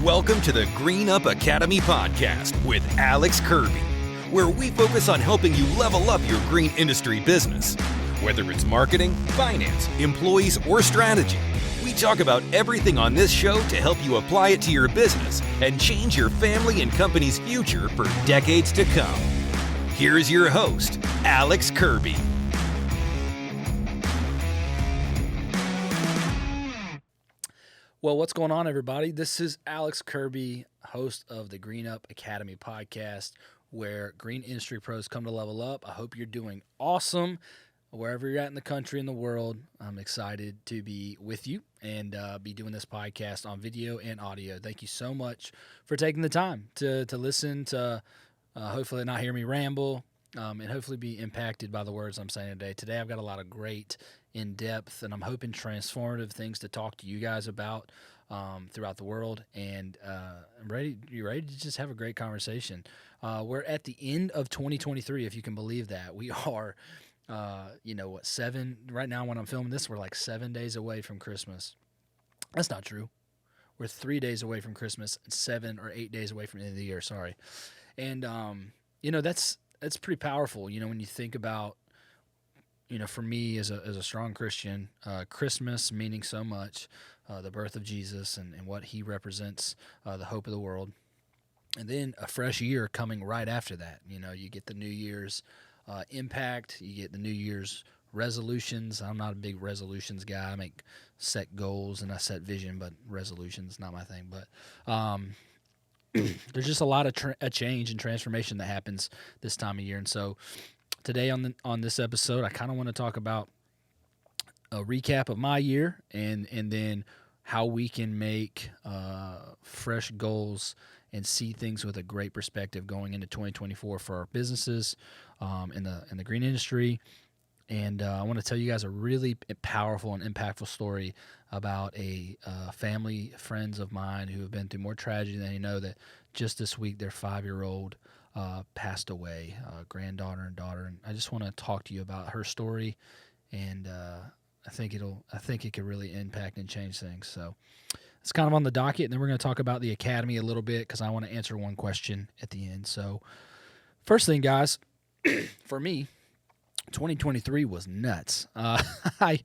Welcome to the GreenUp Academy podcast with Alex Kirby, where we focus on helping you level up your green industry business. Whether it's marketing, finance, employees, or strategy, we talk about everything on this show to help you apply it to your business and change your family and company's future for decades to come. Here's your host, Alex Kirby. Well, what's going on, everybody? This is Alex Kirby, host of the GreenUp Academy podcast, where green industry pros come to level up. I hope you're doing awesome wherever you're at in the country and the world. I'm excited to be with you and be doing this podcast on video and audio. Thank you so much for taking the time to listen, to hopefully not hear me ramble, and hopefully be impacted by the words I'm saying today. Today I've got a lot of great in-depth and I'm hoping transformative things to talk to you guys about throughout the world, and you're ready to just have a great conversation. We're at the end of 2023, if you can believe that. We are, right now when I'm filming this, we're like 7 days away from Christmas. That's not true. We're 3 days away from Christmas and 7 or 8 days away from the end of the year, sorry. And, that's pretty powerful, when you think about, for me as a strong Christian, Christmas meaning so much, the birth of Jesus and what he represents, the hope of the world. And then a fresh year coming right after that. You get the New Year's impact, you get the New Year's resolutions. I'm not a big resolutions guy. I set goals and I set vision, but resolutions not my thing. But there's just a lot of a change and transformation that happens this time of year. And so today on this episode, I kind of want to talk about a recap of my year and then how we can make fresh goals and see things with a great perspective going into 2024 for our businesses in the green industry. And I want to tell you guys a really powerful and impactful story about a family, friends of mine who have been through more tragedy than you know, that just this week their 5-year-old passed away, granddaughter and daughter. And I just want to talk to you about her story, and I think it could really impact and change things. So it's kind of on the docket, and then we're going to talk about the Academy a little bit because I want to answer one question at the end. So first thing, guys, for me, 2023 was nuts. I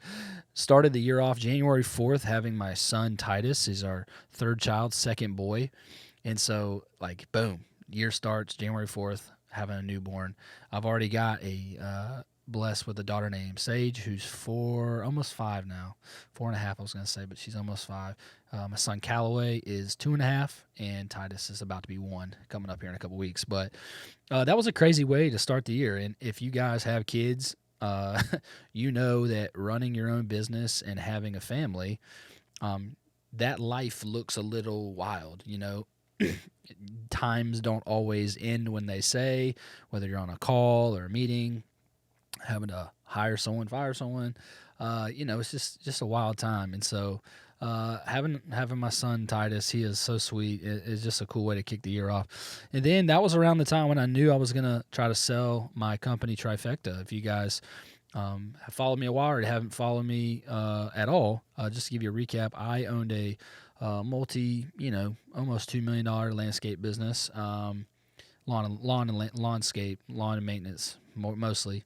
started the year off January 4th having my son Titus. He's our third child, second boy. And so, boom, year starts January 4th, having a newborn. I've already got blessed with a daughter named Sage, who's 4, almost 5 now. 4.5, I was going to say, but she's almost 5. My son Callaway is 2.5, and Titus is about to be 1, coming up here in a couple weeks. But that was a crazy way to start the year. And if you guys have kids, you know that running your own business and having a family, that life looks a little wild, Times don't always end when they say, whether you're on a call or a meeting, having to hire someone, fire someone, it's just a wild time. And so having my son Titus, he is so sweet. It's just a cool way to kick the year off. And then that was around the time when I knew I was going to try to sell my company Trifecta. If you guys have followed me a while or haven't followed me at all, just to give you a recap, I owned a almost $2 million landscape business, lawn and maintenance mostly,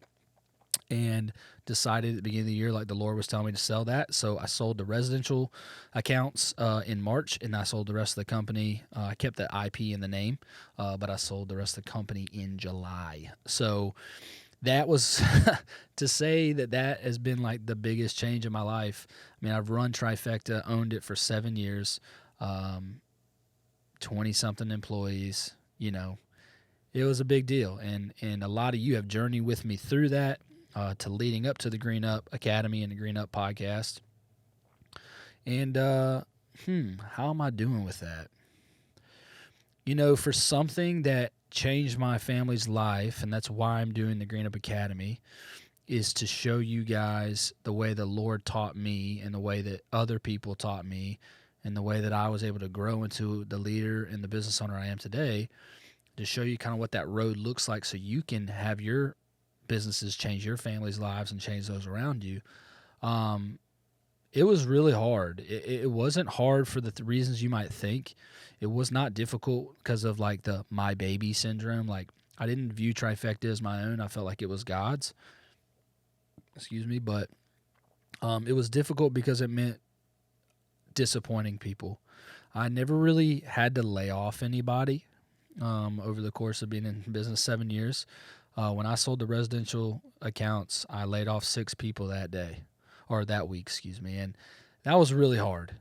and decided at the beginning of the year, the Lord was telling me to sell that. So I sold the residential accounts in March, and I sold the rest of the company. I kept the IP in the name, but I sold the rest of the company in July. So that was to say that has been the biggest change in my life. I mean, I've run Trifecta, owned it for 7 years, 20-something employees. It was a big deal, and a lot of you have journeyed with me through that, to leading up to the GreenUp Academy and the GreenUp podcast. And how am I doing with that? For something that changed my family's life, and that's why I'm doing the GreenUp Academy, is to show you guys the way the Lord taught me and the way that other people taught me and the way that I was able to grow into the leader and the business owner I am today, to show you kind of what that road looks like so you can have your businesses change your family's lives and change those around you. It was really hard. It wasn't hard for the reasons you might think. It was not difficult because of like the my baby syndrome. Like I didn't view trifecta as my own. I felt like it was God's. Excuse me, but it was difficult because it meant disappointing people. I never really had to lay off anybody over the course of being in business 7 years. When I sold the residential accounts, I laid off 6 people that day, or that week, excuse me, and that was really hard.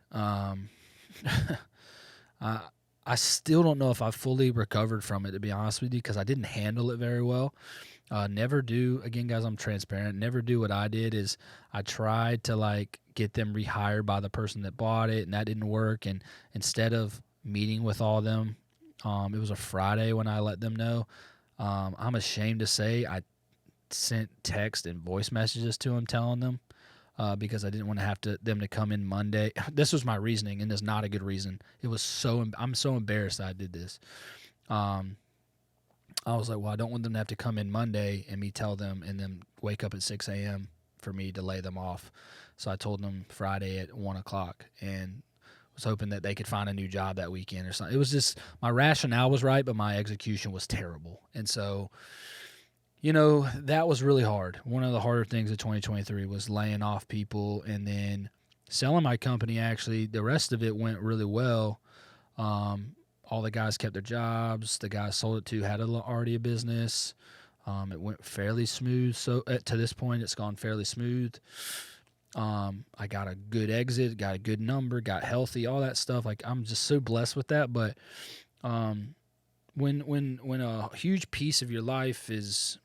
I still don't know if I fully recovered from it, to be honest with you, because I didn't handle it very well. Never do, again, guys, I'm transparent. Never do what I did is I tried to like get them rehired by the person that bought it, and that didn't work. And instead of meeting with all of them, it was a Friday when I let them know. I'm ashamed to say I sent text and voice messages to them telling them because I didn't want to have them to come in Monday. This was my reasoning, and it's not a good reason. I'm so embarrassed that I did this. I was like, well, I don't want them to have to come in Monday and me tell them and then wake up at 6 a.m. for me to lay them off. So I told them Friday at 1 o'clock and was hoping that they could find a new job that weekend or something. It was just, my rationale was right, but my execution was terrible. And so, that was really hard. One of the harder things of 2023 was laying off people and then selling my company. Actually, the rest of it went really well. All the guys kept their jobs. The guys sold it to had already a business. It went fairly smooth. So to this point, it's gone fairly smooth. I got a good exit, got a good number, got healthy, all that stuff. Like I'm just so blessed with that. But when a huge piece of your life is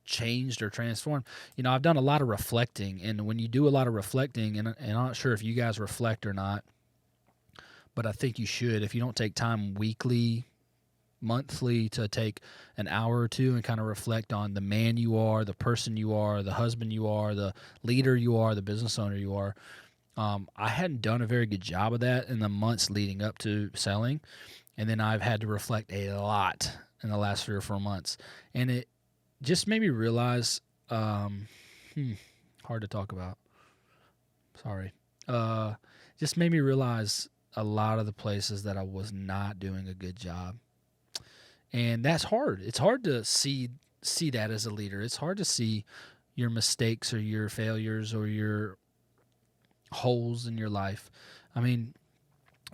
changed or transformed, I've done a lot of reflecting. And when you do a lot of reflecting, and I'm not sure if you guys reflect or not, but I think you should. If you don't take time weekly, monthly to take an hour or two and kind of reflect on the man you are, the person you are, the husband you are, the leader you are, the business owner you are. I hadn't done a very good job of that in the months leading up to selling. And then I've had to reflect a lot in the last 3 or 4 months. And it just made me realize, hard to talk about. Sorry. Just made me realize a lot of the places that I was not doing a good job. And that's hard. It's hard to see that as a leader. It's hard to see your mistakes or your failures or your holes in your life. I mean,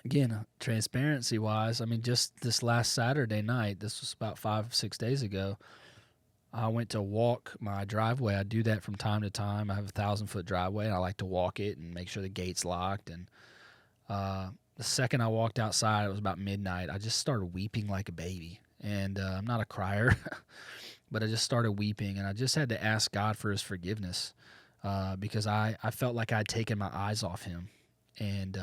again, transparency-wise, just this last Saturday night, this was about 5-6 days ago, I went to walk my driveway. I do that from time to time. I have a 1,000-foot driveway, and I like to walk it and make sure the gate's locked. And the second I walked outside, it was about midnight, I just started weeping like a baby. And I'm not a crier, but I just started weeping. And I just had to ask God for his forgiveness because I felt like I'd taken my eyes off him. And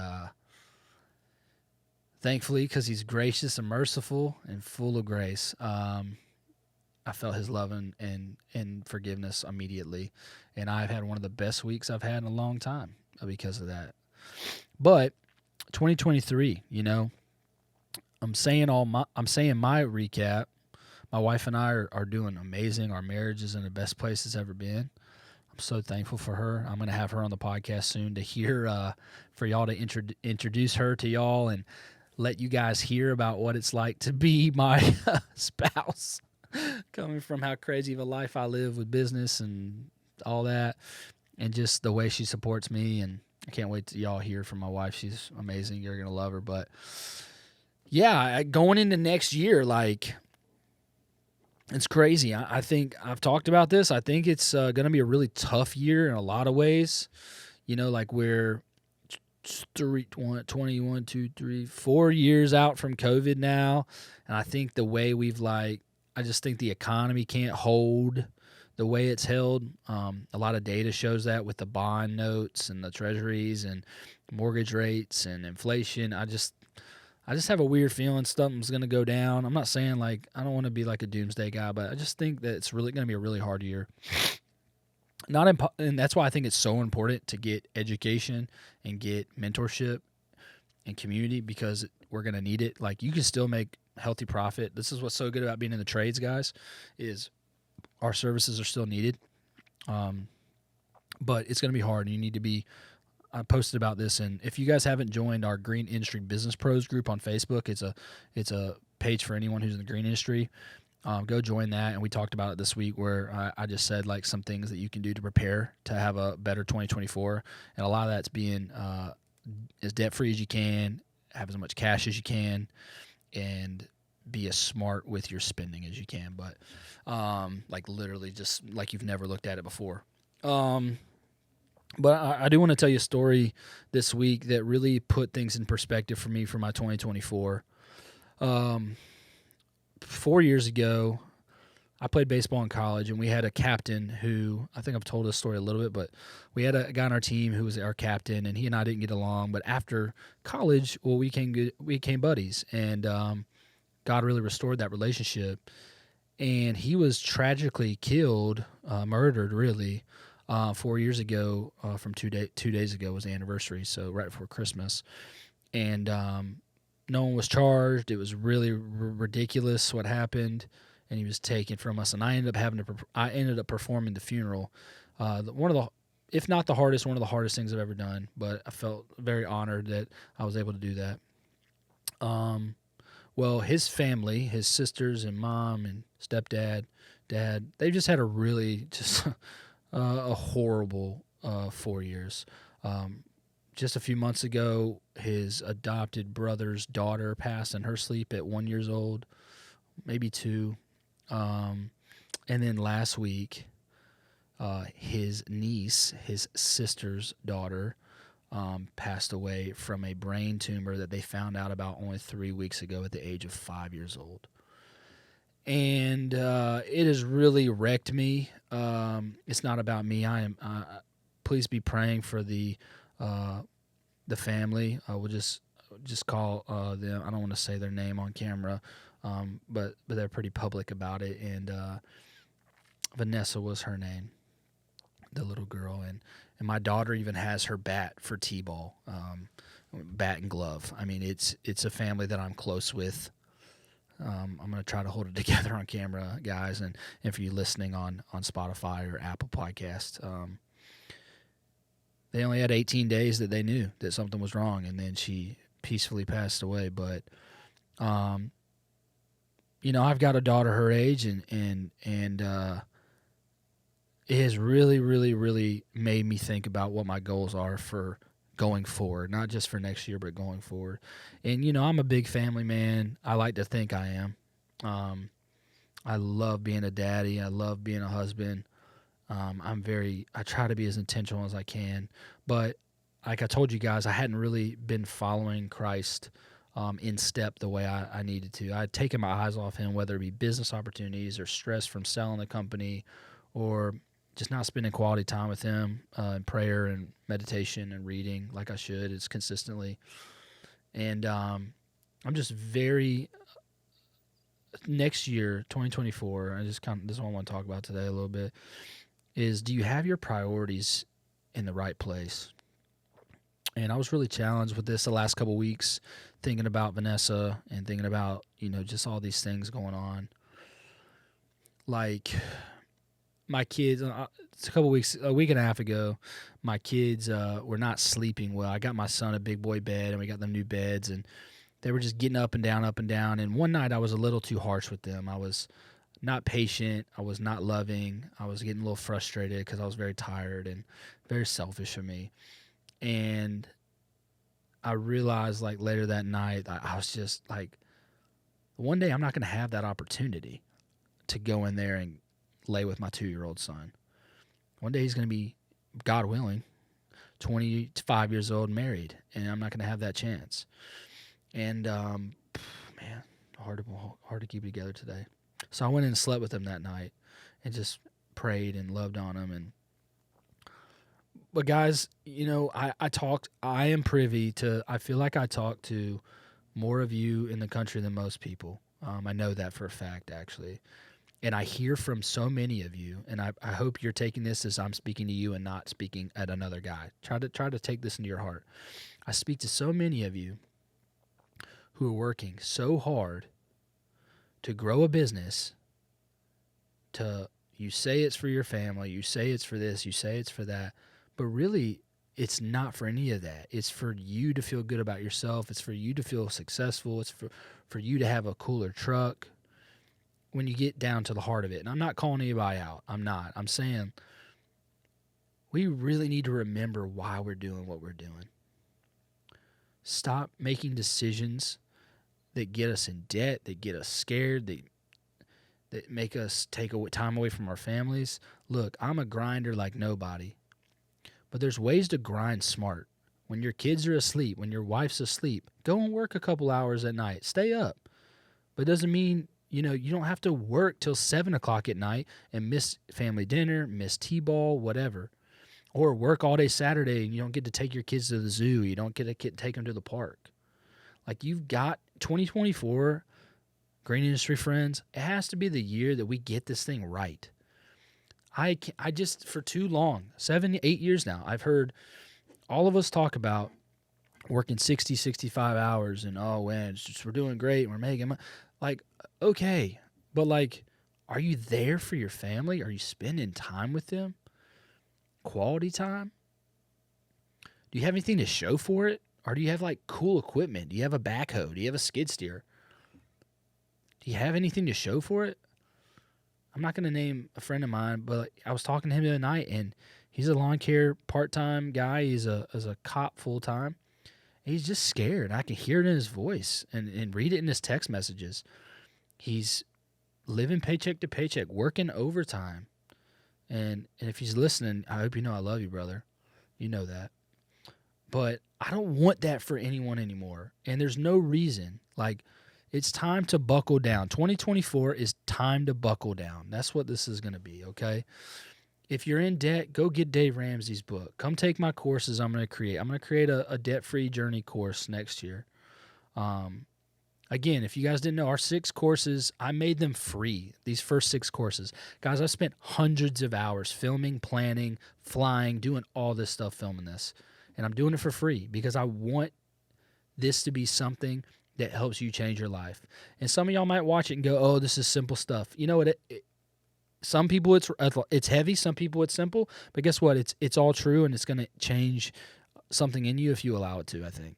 thankfully, because he's gracious and merciful and full of grace, I felt his love and forgiveness immediately. And I've had one of the best weeks I've had in a long time because of that. But 2023, I'm saying my recap. My wife and I are doing amazing. Our marriage is in the best place it's ever been. I'm so thankful for her. I'm going to have her on the podcast soon to hear, for y'all to introduce her to y'all and let you guys hear about what it's like to be my spouse, coming from how crazy of a life I live with business and all that, and just the way she supports me. And I can't wait to y'all hear from my wife. She's amazing. You're going to love her. But yeah, going into next year, like, it's crazy. I think I've talked about this. I think it's going to be a really tough year in a lot of ways. Like we're 4 years out from COVID now. And I think the way I just think the economy can't hold the way it's held. A lot of data shows that with the bond notes and the treasuries and mortgage rates and inflation. I just have a weird feeling something's going to go down. I'm not saying I don't want to be like a doomsday guy, but I just think that it's really going to be a really hard year. And that's why I think it's so important to get education and get mentorship and community, because we're going to need it. Like, you can still make healthy profit. This is what's so good about being in the trades, guys, is our services are still needed. But it's going to be hard, and you need to be I posted about this, and if you guys haven't joined our Green Industry Business Pros group on Facebook, it's a page for anyone who's in the green industry. Go join that, and we talked about it this week where I just said like some things that you can do to prepare to have a better 2024, and a lot of that's being as debt free as you can, have as much cash as you can, and be as smart with your spending as you can. But like literally just like you've never looked at it before. But I do want to tell you a story this week that really put things in perspective for me for my 2024. 4 years ago, I played baseball in college, and we had a captain who, I think I've told this story a little bit, but we had a guy on our team who was our captain, and he and I didn't get along. But after college, well, we became buddies, and God really restored that relationship. And he was tragically killed, murdered, really, 4 years ago. From 2 days ago was the anniversary, so right before Christmas, and no one was charged. It was really ridiculous what happened, and he was taken from us. And I ended up performing the funeral. One of the, if not the hardest, one of the hardest things I've ever done. But I felt very honored that I was able to do that. Well, his family, his sisters and mom and stepdad, dad, they just had a really just a horrible 4 years. Just a few months ago, his adopted brother's daughter passed in her sleep at 1 year old, maybe 2. And then last week, his niece, his sister's daughter, passed away from a brain tumor that they found out about only 3 weeks ago at the age of 5 years old. And it has really wrecked me. It's not about me. Please be praying for the family. We'll just call them. I don't want to say their name on camera, but they're pretty public about it. And Vanessa was her name, the little girl, and my daughter even has her bat for t-ball, bat and glove. I mean, it's a family that I'm close with. I'm going to try to hold it together on camera, guys, and if you're listening on Spotify or Apple Podcast, they only had 18 days that they knew that something was wrong, and then she peacefully passed away. But, I've got a daughter her age, and it has really, really, really made me think about what my goals are for going forward, not just for next year, but going forward. And, I'm a big family man. I like to think I am. I love being a daddy. I love being a husband. I try to be as intentional as I can. But like I told you guys, I hadn't really been following Christ in step the way I needed to. I had taken my eyes off him, whether it be business opportunities or stress from selling the company or just not spending quality time with him in prayer and meditation and reading like I should as consistently. And I'm just next year, 2024, this is what I want to talk about today a little bit, is do you have your priorities in the right place? And I was really challenged with this the last couple of weeks, thinking about Vanessa and thinking about, just all these things going on. Like my kids, a week and a half ago, my kids were not sleeping well. I got my son a big boy bed, and we got them new beds, and they were just getting up and down. And one night I was a little too harsh with them. I was not patient. I was not loving. I was getting a little frustrated because I was very tired and very selfish of me. And I realized like later that night, I was just like, one day I'm not going to have that opportunity to go in there and lay with my 2-year-old son. One day he's going to be, God willing, 25 years old, married, and I'm not going to have that chance. And man, hard to keep it together today. So I went in and slept with him that night, and just prayed and loved on him. But guys, I am privy to. I feel like I talk to more of you in the country than most people. I know that for a fact, actually. And I hear from so many of you, and I hope you're taking this as I'm speaking to you and not speaking at another guy. Try to take this into your heart. I speak to so many of you who are working so hard to grow a business. You say it's for your family, you say it's for this, you say it's for that, but really It's not for any of that. It's for you to feel good about yourself. It's for you to feel successful. It's for you to have a cooler truck when you get down to the heart of it. And I'm not calling anybody out. I'm not. I'm saying we really need to remember why we're doing what we're doing. Stop making decisions that get us in debt, that get us scared, that make us take time away from our families. Look, I'm a grinder like nobody. But there's ways to grind smart. When your kids are asleep, when your wife's asleep, go and work a couple hours at night. Stay up. But it doesn't mean, you don't have to work till 7 o'clock at night and miss family dinner, miss T-ball, whatever. Or work all day Saturday and you don't get to take your kids to the zoo. You don't get to take them to the park. Like, you've got 2024, green industry friends, it has to be the year that we get this thing right. I just, for too long, 7, 8 years now, I've heard all of us talk about working 60, 65 hours and, oh, man, we're doing great. We're making money. Like, okay, but like, are you there for your family? Are you spending time with them? Quality time? Do you have anything to show for it? Or do you have like cool equipment? Do you have a backhoe? Do you have a skid steer? Do you have anything to show for it? I'm not going to name a friend of mine, but I was talking to him the other night, and he's a lawn care part-time guy. He's a cop full-time. He's just scared. I can hear it in his voice and read it in his text messages. He's living paycheck to paycheck, working overtime. And if he's listening, I hope you know I love you, brother. You know that. But I don't want that for anyone anymore. And there's no reason. Like, it's time to buckle down. 2024 is time to buckle down. That's what this is going to be, okay? If you're in debt, go get Dave Ramsey's book. Come take my courses I'm going to create. I'm going to create a debt-free journey course next year. Again, if you guys didn't know, our 6 courses, I made them free, these first 6 courses. Guys, I spent hundreds of hours filming, planning, flying, doing all this stuff, filming this. And I'm doing it for free because I want this to be something that helps you change your life. And some of y'all might watch it and go, oh, this is simple stuff. You know what? Some people it's heavy. Some people it's simple. But guess what? It's all true, and it's going to change something in you if you allow it to, I think.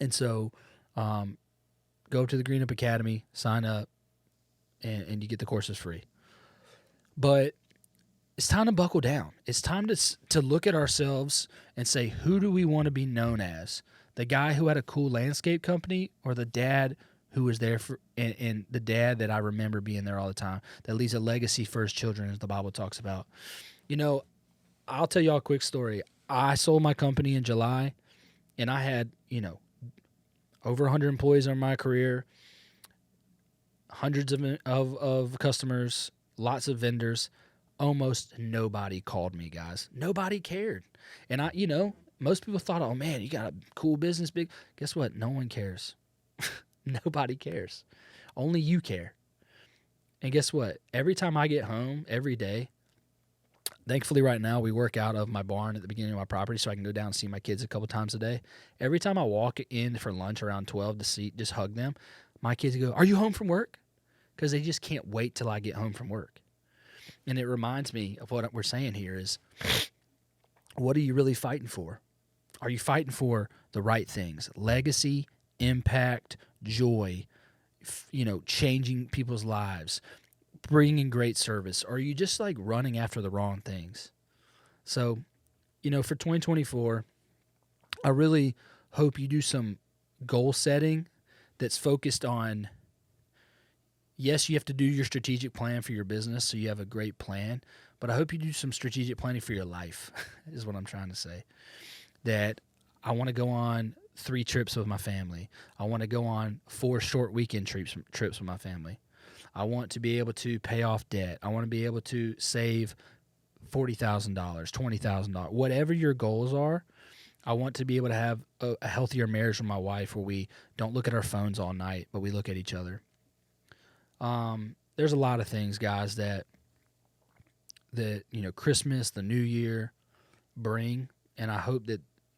And so go to the GreenUp Academy, sign up, and you get the courses free. But it's time to buckle down. It's time to look at ourselves and say, who do we want to be known as? The guy who had a cool landscape company, or the dad who was there for, and the dad that I remember being there all the time, that leaves a legacy for his children, as the Bible talks about. I'll tell y'all a quick story. I sold my company in July, and I had, over 100 employees in my career, hundreds of customers, lots of vendors. Almost nobody called me, guys. Nobody cared. And most people thought, oh, man, you got a cool business, big. Guess what? No one cares. Nobody cares. Only you care. And guess what? Every time I get home, every day, thankfully right now we work out of my barn at the beginning of my property so I can go down and see my kids a couple times a day. Every time I walk in for lunch around 12 to just hug them, my kids go, are you home from work? Because they just can't wait till I get home from work. And it reminds me of what we're saying here is, what are you really fighting for? Are you fighting for the right things? Legacy, impact, joy, changing people's lives, bringing great service? Or are you just like running after the wrong things? So, for 2024, I really hope you do some goal setting that's focused on, yes, you have to do your strategic plan for your business so you have a great plan, but I hope you do some strategic planning for your life, is what I'm trying to say. That I want to go on 3 trips with my family. I want to go on 4 short weekend trips with my family. I want to be able to pay off debt. I want to be able to save $40,000, $20,000, whatever your goals are. I want to be able to have a healthier marriage with my wife where we don't look at our phones all night, but we look at each other. There's a lot of things, guys, that Christmas, the New Year bring, and I hope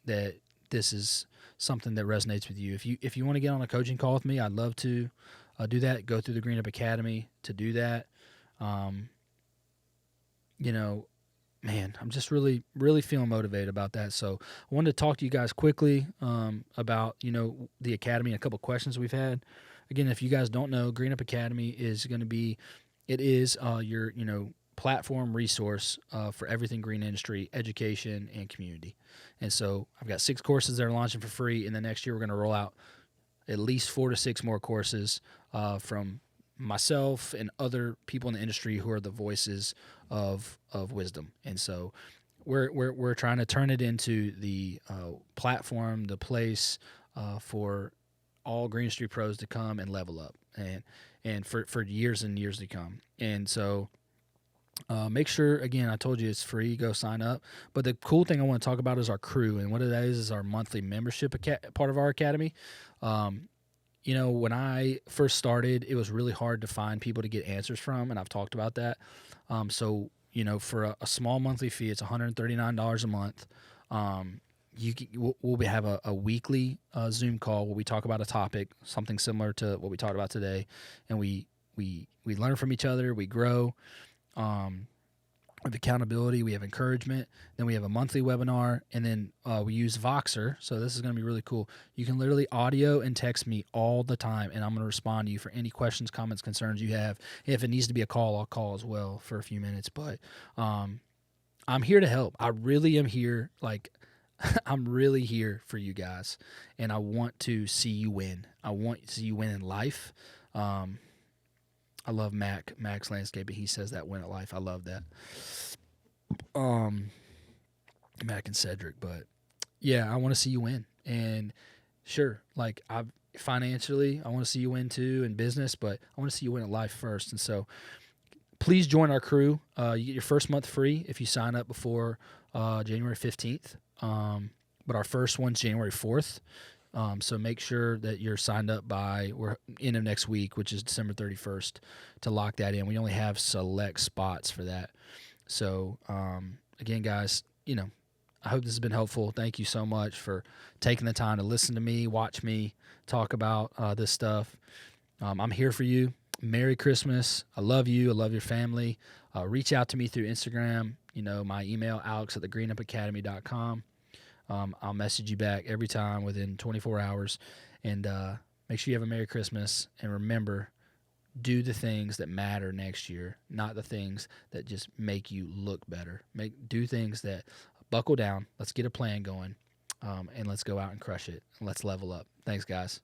that this is something that resonates with you. If you want to get on a coaching call with me, I'd love to do that. Go through the GreenUp Academy to do that. man, I'm just really, really feeling motivated about that. So I wanted to talk to you guys quickly about, the Academy and a couple questions we've had. Again, if you guys don't know, GreenUp Academy is going to be, it is your, platform resource for everything green industry, education, and community. And so I've got 6 courses that are launching for free. And the next year we're going to roll out at least 4 to 6 more courses from myself and other people in the industry who are the voices of wisdom. And so we're trying to turn it into the platform, the place for all green industry pros to come and level up and for years and years to come. And so make sure, again, I told you it's free. Go sign up. But the cool thing I want to talk about is our crew. And what that is our monthly membership part of our academy. When I first started, it was really hard to find people to get answers from, and I've talked about that. So for a small monthly fee, it's $139 a month. We'll have a weekly Zoom call where we talk about a topic, something similar to what we talked about today, and we learn from each other. We grow. We have accountability, we have encouragement, then we have a monthly webinar, and then we use Voxer. So this is going to be really cool. You can literally audio and text me all the time, and I'm going to respond to you for any questions, comments, concerns you have. If it needs to be a call, I'll call as well for a few minutes. But I'm here to help. I really am here. I'm really here for you guys, and I want to see you win. I want to see you win in life. I love Max Landscaping. He says that win at life. I love that. Mac and Cedric, but yeah, I want to see you win. And sure, financially, I want to see you win too in business, but I want to see you win at life first. And so please join our crew. You get your first month free if you sign up before January 15th. But our first one's January 4th. So make sure that you're signed up by end of next week, which is December 31st, to lock that in. We only have select spots for that. So, again, guys, I hope this has been helpful. Thank you so much for taking the time to listen to me, watch me talk about this stuff. I'm here for you. Merry Christmas. I love you. I love your family. Reach out to me through Instagram. My email, alex@thegreennupacademy.com. I'll message you back every time within 24 hours. And make sure you have a Merry Christmas. And remember, do the things that matter next year, not the things that just make you look better. Do things that buckle down. Let's get a plan going, and let's go out and crush it. Let's level up. Thanks, guys.